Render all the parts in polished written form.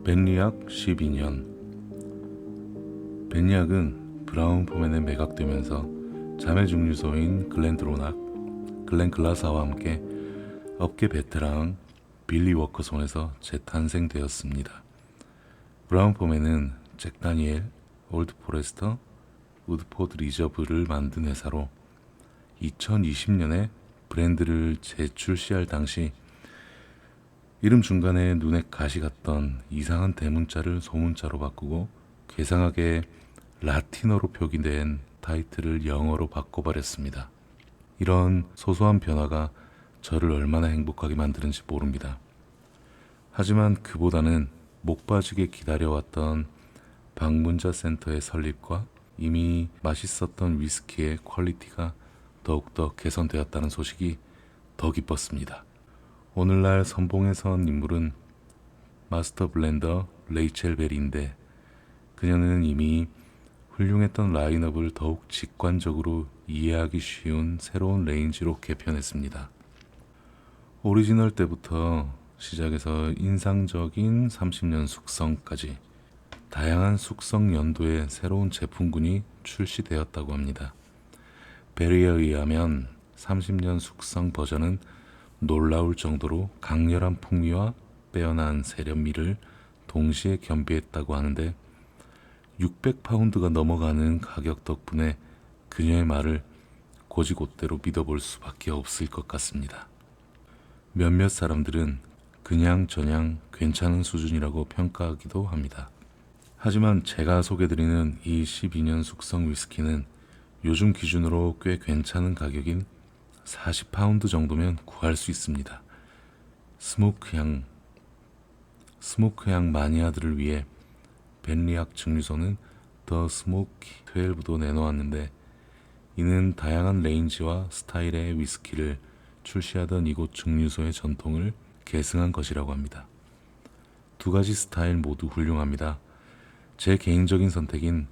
벤리악 12년. 벤리악은 브라운 포맨에 매각되면서 자매 증류소인 글렌 글라사와 함께 업계 베테랑 빌리 워커 손에서 재탄생되었습니다. 브라운 포맨은 잭 다니엘, 올드 포레스터, 우드포드 리저브를 만든 회사로 2020년에 브랜드를 재출시할 당시 이름 중간에 눈에 가시 갔던 이상한 대문자를 소문자로 바꾸고 괴상하게 라틴어로 표기된 타이틀을 영어로 바꿔버렸습니다. 이런 소소한 변화가 저를 얼마나 행복하게 만드는지 모릅니다. 하지만 그보다는 목 빠지게 기다려왔던 방문자 센터의 설립과 이미 맛있었던 위스키의 퀄리티가 더욱더 개선되었다는 소식이 더 기뻤습니다. 오늘날 선봉에 선 인물은 마스터 블렌더 레이첼 베리인데 그녀는 이미 훌륭했던 라인업을 더욱 직관적으로 이해하기 쉬운 새로운 레인지로 개편했습니다. 오리지널 때부터 시작해서 인상적인 30년 숙성까지 다양한 숙성 연도의 새로운 제품군이 출시되었다고 합니다. 베리에 의하면 30년 숙성 버전은 놀라울 정도로 강렬한 풍미와 빼어난 세련미를 동시에 겸비했다고 하는데 600파운드가 넘어가는 가격 덕분에 그녀의 말을 곧이곧대로 믿어볼 수밖에 없을 것 같습니다. 몇몇 사람들은 그냥저냥 괜찮은 수준이라고 평가하기도 합니다. 하지만 제가 소개드리는 이 12년 숙성 위스키는 요즘 기준으로 꽤 괜찮은 가격인 40파운드 정도면 구할 수 있습니다. 스모크향 마니아들을 위해 벤리악 증류소는 더 스모키 12도 내놓았는데 이는 다양한 레인지와 스타일의 위스키를 출시하던 이곳 증류소의 전통을 계승한 것이라고 합니다. 두 가지 스타일 모두 훌륭합니다. 제 개인적인 선택인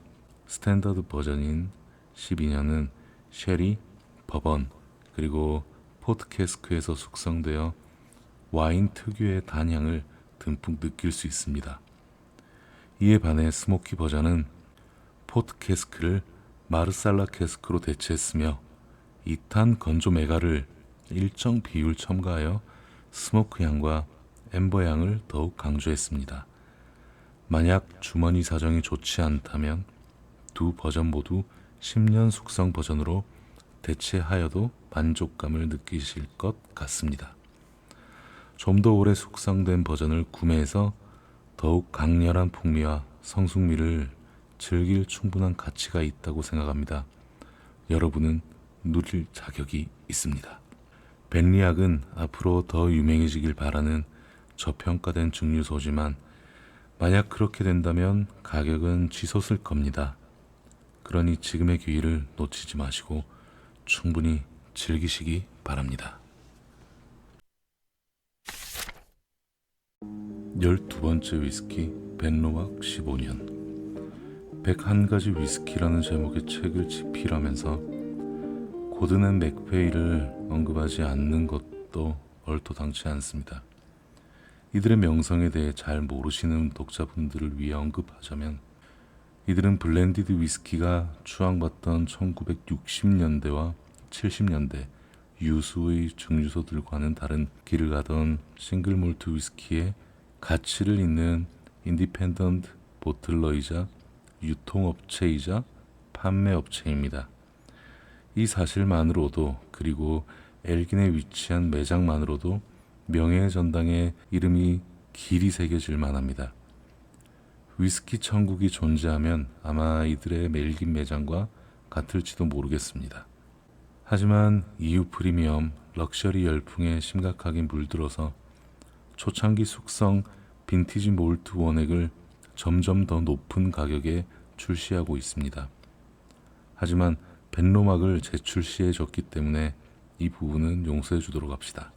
스탠더드 버전인 12년은 쉐리, 버번, 그리고 포트 캐스크에서 숙성되어 와인 특유의 단향을 듬뿍 느낄 수 있습니다. 이에 반해 스모키 버전은 포트 캐스크를 마르살라 캐스크로 대체했으며 2탄 건조 메가를 일정 비율 첨가하여 스모크 향과 엠버 향을 더욱 강조했습니다. 만약 주머니 사정이 좋지 않다면 두 버전 모두 10년 숙성 버전으로 대체하여도 만족감을 느끼실 것 같습니다. 좀 더 오래 숙성된 버전을 구매해서 더욱 강렬한 풍미와 성숙미를 즐길 충분한 가치가 있다고 생각합니다. 여러분은 누릴 자격이 있습니다. 벤리악은 앞으로 더 유명해지길 바라는 저평가된 증류소지만 만약 그렇게 된다면 가격은 치솟을 겁니다. 그러니 지금의 기회를 놓치지 마시고 충분히 즐기시기 바랍니다. 12번째 위스키 벤리악 15년. 101가지 위스키라는 제목의 책을 집필하면서 고든 앤 맥페이를 언급하지 않는 것도 얼토당치 않습니다. 이들의 명성에 대해 잘 모르시는 독자분들을 위해 언급하자면 이들은 블렌디드 위스키가 추앙받던 1960년대와 70년대 유수의 증류소들과는 다른 길을 가던 싱글 몰트 위스키의 가치를 잇는 인디펜던트 보틀러이자 유통업체이자 판매업체입니다. 이 사실만으로도 그리고 엘긴에 위치한 매장만으로도 명예의 전당에 이름이 길이 새겨질 만합니다. 위스키 천국이 존재하면 아마 이들의 멜긴 매장과 같을지도 모르겠습니다. 하지만 EU 프리미엄 럭셔리 열풍에 심각하게 물들어서 초창기 숙성 빈티지 몰트 원액을 점점 더 높은 가격에 출시하고 있습니다. 하지만 벤로막을 재출시해 줬기 때문에 이 부분은 용서해 주도록 합시다.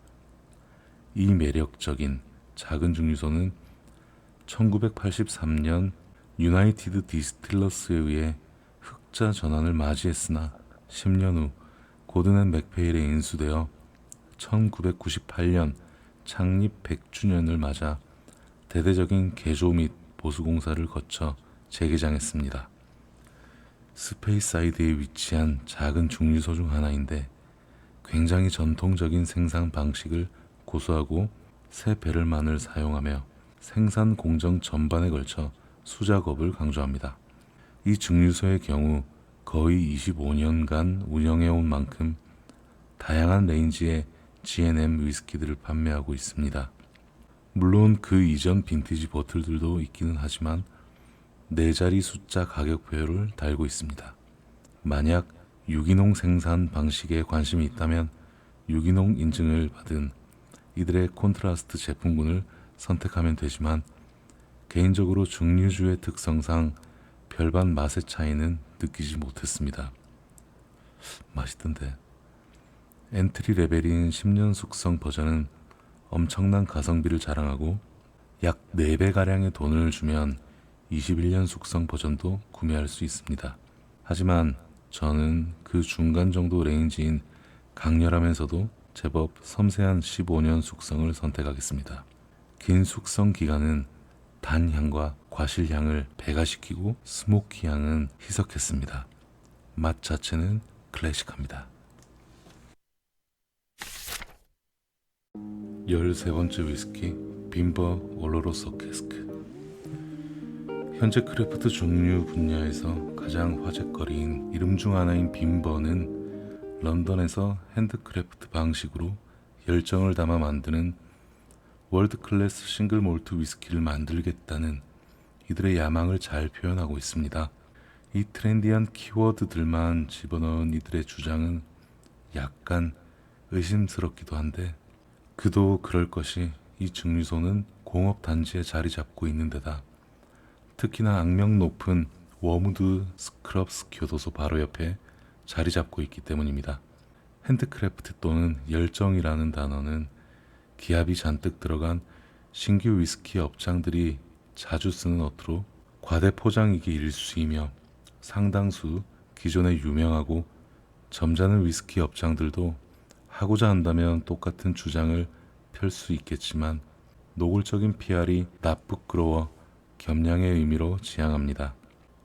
이 매력적인 작은 증류소는 1983년 유나이티드 디스틸러스에 의해 흑자 전환을 맞이했으나 10년 후 고든 앤 맥페일에 인수되어 1998년 창립 100주년을 맞아 대대적인 개조 및 보수 공사를 거쳐 재개장했습니다. 스페이사이드에 위치한 작은 중류소 중 하나인데 굉장히 전통적인 생산 방식을 고수하고 새 배럴만을 사용하며 생산 공정 전반에 걸쳐 수작업을 강조합니다. 이 증류소의 경우 거의 25년간 운영해온 만큼 다양한 레인지의 G&M 위스키들을 판매하고 있습니다. 물론 그 이전 빈티지 보틀들도 있기는 하지만 4자리 숫자 가격표를 달고 있습니다. 만약 유기농 생산 방식에 관심이 있다면 유기농 인증을 받은 이들의 콘트라스트 제품군을 선택하면 되지만 개인적으로 증류주의 특성상 별반 맛의 차이는 느끼지 못했습니다. 맛있던데. 엔트리 레벨인 10년 숙성 버전은 엄청난 가성비를 자랑하고 약 4배가량의 돈을 주면 21년 숙성 버전도 구매할 수 있습니다. 하지만 저는 그 중간 정도 레인지인 강렬하면서도 제법 섬세한 15년 숙성을 선택하겠습니다. 긴 숙성 기간은 단향과 과실향을 배가시키고 스모키향은 희석했습니다. 맛 자체는 클래식합니다. 13번째 위스키 빈버 올로로소 캐스크. 현재 크래프트 종류 분야에서 가장 화제거리인 이름 중 하나인 빈버는 런던에서 핸드크래프트 방식으로 열정을 담아 만드는 월드클래스 싱글 몰트 위스키를 만들겠다는 이들의 야망을 잘 표현하고 있습니다. 이 트렌디한 키워드들만 집어넣은 이들의 주장은 약간 의심스럽기도 한데 그도 그럴 것이 이 증류소는 공업단지에 자리 잡고 있는 데다 특히나 악명 높은 워무드 스크럽스 교도소 바로 옆에 자리 잡고 있기 때문입니다. 핸드크래프트 또는 열정이라는 단어는 기압이 잔뜩 들어간 신규 위스키 업장들이 자주 쓰는 어투로 과대포장이기 일쑤이며 상당수 기존의 유명하고 점잖은 위스키 업장들도 하고자 한다면 똑같은 주장을 펼 수 있겠지만 노골적인 PR이 나쁘끄러워 겸양의 의미로 지향합니다.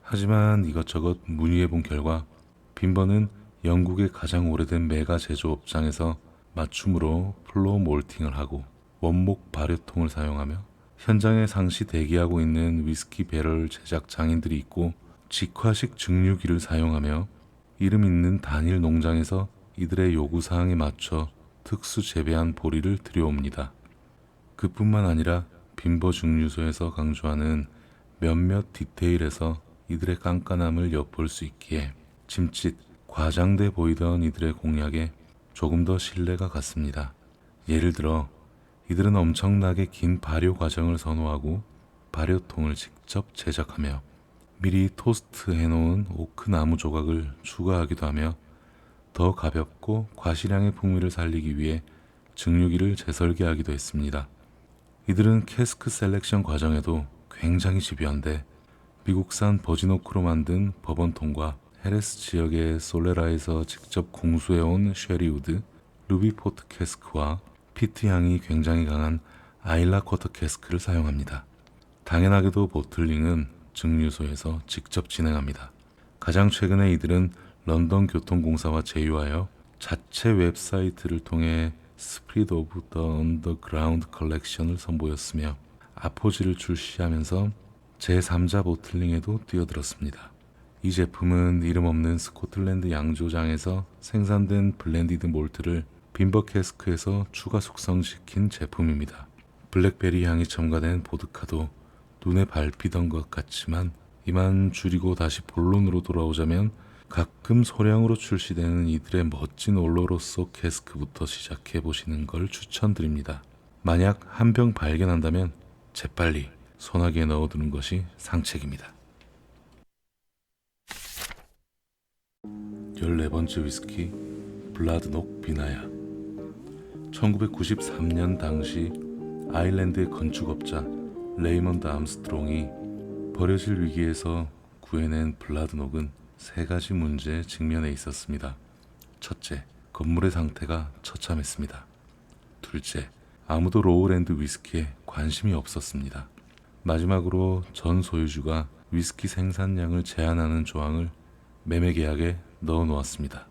하지만 이것저것 문의해본 결과 빈버는 영국의 가장 오래된 메가 제조업장에서 맞춤으로 플로우 몰팅을 하고 원목 발효통을 사용하며 현장에 상시 대기하고 있는 위스키 배럴 제작 장인들이 있고 직화식 증류기를 사용하며 이름 있는 단일 농장에서 이들의 요구사항에 맞춰 특수 재배한 보리를 들여옵니다. 그뿐만 아니라 빈버 증류소에서 강조하는 몇몇 디테일에서 이들의 깐깐함을 엿볼 수 있기에 짐짓 과장돼 보이던 이들의 공약에 조금 더 신뢰가 갔습니다. 예를 들어 이들은 엄청나게 긴 발효 과정을 선호하고 발효통을 직접 제작하며 미리 토스트 해놓은 오크 나무 조각을 추가하기도 하며 더 가볍고 과실향의 풍미를 살리기 위해 증류기를 재설계하기도 했습니다. 이들은 캐스크 셀렉션 과정에도 굉장히 집요한데 미국산 버진오크로 만든 버번통과 헤레스 지역의 솔레라에서 직접 공수해온 쉐리우드, 루비포트 캐스크와 피트향이 굉장히 강한 아일라 쿼터 캐스크를 사용합니다. 당연하게도 보틀링은 증류소에서 직접 진행합니다. 가장 최근에 이들은 런던 교통공사와 제휴하여 자체 웹사이트를 통해 스프리드 오브 더 언더그라운드 컬렉션을 선보였으며 아포지를 출시하면서 제3자 보틀링에도 뛰어들었습니다. 이 제품은 이름 없는 스코틀랜드 양조장에서 생산된 블렌디드 몰트를 빈버 캐스크에서 추가 숙성시킨 제품입니다. 블랙베리 향이 첨가된 보드카도 눈에 밟히던 것 같지만 이만 줄이고 다시 본론으로 돌아오자면 가끔 소량으로 출시되는 이들의 멋진 올로로소 캐스크부터 시작해 보시는 걸 추천드립니다. 만약 한 병 발견한다면 재빨리 소나기에 넣어두는 것이 상책입니다. 14번째 위스키 블라드녹 비나야. 1993년 당시 아일랜드의 건축업자 레이먼드 암스트롱이 버려질 위기에서 구해낸 블라드녹은 3가지 문제에 직면해 있었습니다. 첫째, 건물의 상태가 처참했습니다. 둘째, 아무도 로우랜드 위스키에 관심이 없었습니다. 마지막으로 전 소유주가 위스키 생산량을 제한하는 조항을 매매 계약에 넣어 놓았습니다.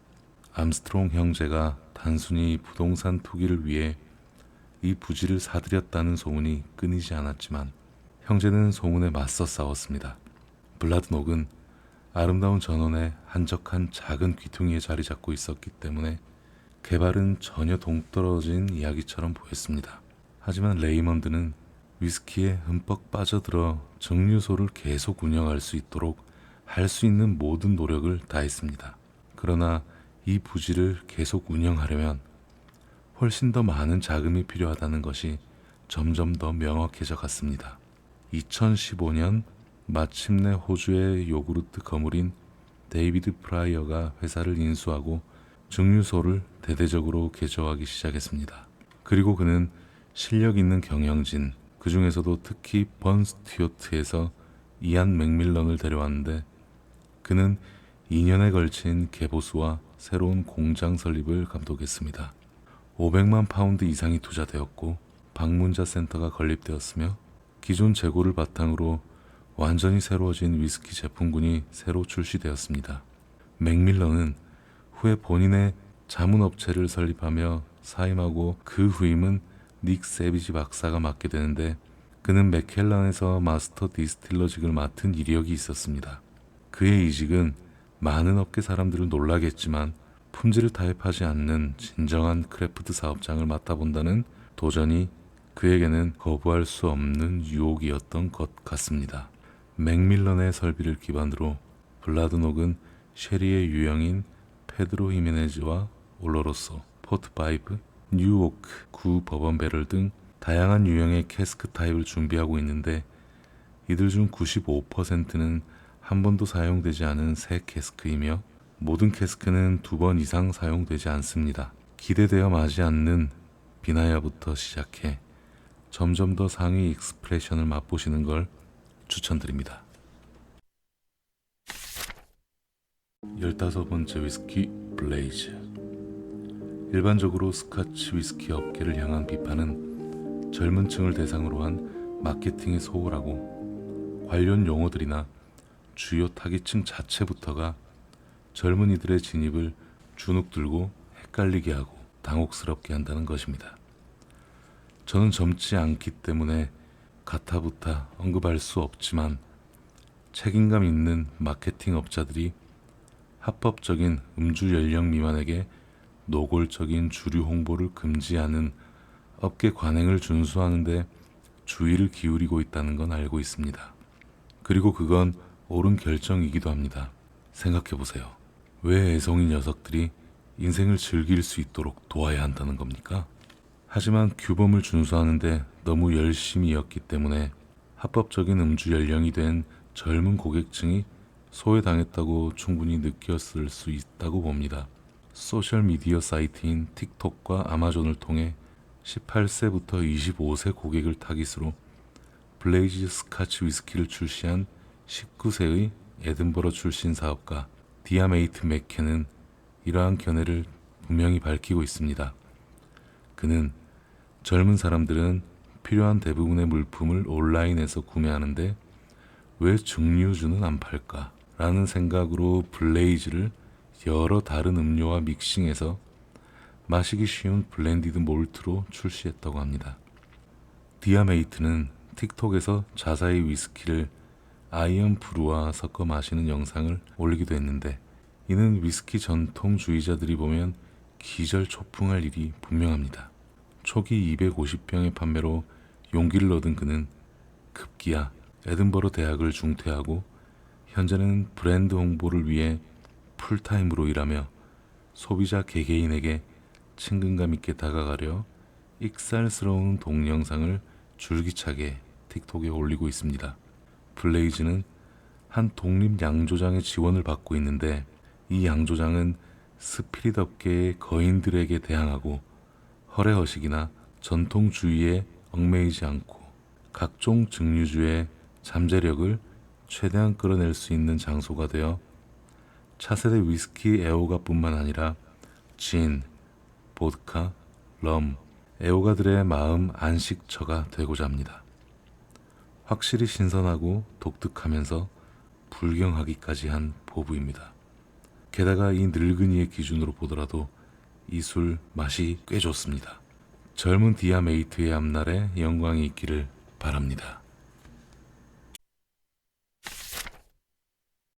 암스트롱 형제가 단순히 부동산 투기를 위해 이 부지를 사들였다는 소문이 끊이지 않았지만 형제는 소문에 맞서 싸웠습니다. 블라드녹은 아름다운 전원에 한적한 작은 귀퉁이에 자리 잡고 있었기 때문에 개발은 전혀 동떨어진 이야기처럼 보였습니다. 하지만 레이먼드는 위스키에 흠뻑 빠져들어 증류소를 계속 운영할 수 있도록 할 수 있는 모든 노력을 다했습니다. 그러나 이 부지를 계속 운영하려면 훨씬 더 많은 자금이 필요하다는 것이 점점 더 명확해져 갔습니다. 2015년 마침내 호주의 요구르트 거물인 데이비드 프라이어가 회사를 인수하고 증류소를 대대적으로 개조하기 시작했습니다. 그리고 그는 실력 있는 경영진, 그 중에서도 특히 번 스튜어트에서 이안 맥밀런을 데려왔는데 그는 2년에 걸친 개보수와 새로운 공장 설립을 감독했습니다. 500만 파운드 이상이 투자되었고 방문자 센터가 건립되었으며 기존 재고를 바탕으로 완전히 새로워진 위스키 제품군이 새로 출시되었습니다. 맥밀런은 후에 본인의 자문업체를 설립하며 사임하고 그 후임은 닉 세비지 박사가 맡게 되는데 그는 맥켈란에서 마스터 디스틸러직을 맡은 이력이 있었습니다. 그의 이직은 많은 업계 사람들을 놀라겠지만 품질을 타협하지 않는 진정한 크래프트 사업장을 맡아본다는 도전이 그에게는 거부할 수 없는 유혹이었던 것 같습니다. 맥밀런의 설비를 기반으로 블라드녹은 쉐리의 유형인 페드로 히메네즈와 올로로소, 포트5, 뉴오크, 구 버번 배럴 등 다양한 유형의 캐스크 타입을 준비하고 있는데 이들 중 95%는 한 번도 사용되지 않은 새 캐스크이며 모든 캐스크는 2번 이상 사용되지 않습니다. 기대되어 마지 않는 비나야부터 시작해 점점 더 상위 익스프레션을 맛보시는 걸 추천드립니다. 15번째 위스키 블레이즈. 일반적으로 스카치 위스키 업계를 향한 비판은 젊은 층을 대상으로 한 마케팅의 소홀하고 관련 용어들이나 주요 타깃층 자체부터가 젊은이들의 진입을 주눅들고 헷갈리게 하고 당혹스럽게 한다는 것입니다. 저는 젊지 않기 때문에 가타부타 언급할 수 없지만 책임감 있는 마케팅 업자들이 합법적인 음주 연령 미만에게 노골적인 주류 홍보를 금지하는 업계 관행을 준수하는 데 주의를 기울이고 있다는 건 알고 있습니다. 그리고 그건 옳은 결정이기도 합니다. 생각해보세요. 왜 애송이 녀석들이 인생을 즐길 수 있도록 도와야 한다는 겁니까? 하지만 규범을 준수하는데 너무 열심이었기 때문에 합법적인 음주 연령이 된 젊은 고객층이 소외당했다고 충분히 느꼈을 수 있다고 봅니다. 소셜미디어 사이트인 틱톡과 아마존을 통해 18세부터 25세 고객을 타깃으로 블레이즈 스카치 위스키를 출시한 19세의 에든버러 출신 사업가 디아메이트 맥켄은 이러한 견해를 분명히 밝히고 있습니다. 그는 젊은 사람들은 필요한 대부분의 물품을 온라인에서 구매하는데 왜 증류주는 안 팔까? 라는 생각으로 블레이즈를 여러 다른 음료와 믹싱해서 마시기 쉬운 블렌디드 몰트로 출시했다고 합니다. 디아메이트는 틱톡에서 자사의 위스키를 아이언 브루와 섞어 마시는 영상을 올리기도 했는데 이는 위스키 전통주의자들이 보면 기절초풍할 일이 분명합니다. 초기 250병의 판매로 용기를 얻은 그는 급기야 에든버러 대학을 중퇴하고 현재는 브랜드 홍보를 위해 풀타임으로 일하며 소비자 개개인에게 친근감 있게 다가가려 익살스러운 동영상을 줄기차게 틱톡에 올리고 있습니다. 블레이즈는 한 독립 양조장의 지원을 받고 있는데 이 양조장은 스피릿 업계의 거인들에게 대항하고 허례허식이나 전통주의에 얽매이지 않고 각종 증류주의 잠재력을 최대한 끌어낼 수 있는 장소가 되어 차세대 위스키 애호가뿐만 아니라 진, 보드카, 럼, 애호가들의 마음 안식처가 되고자 합니다. 확실히 신선하고 독특하면서 불경하기까지 한 보부입니다. 게다가 이 늙은이의 기준으로 보더라도 이 술 맛이 꽤 좋습니다. 젊은 디아메이트의 앞날에 영광이 있기를 바랍니다.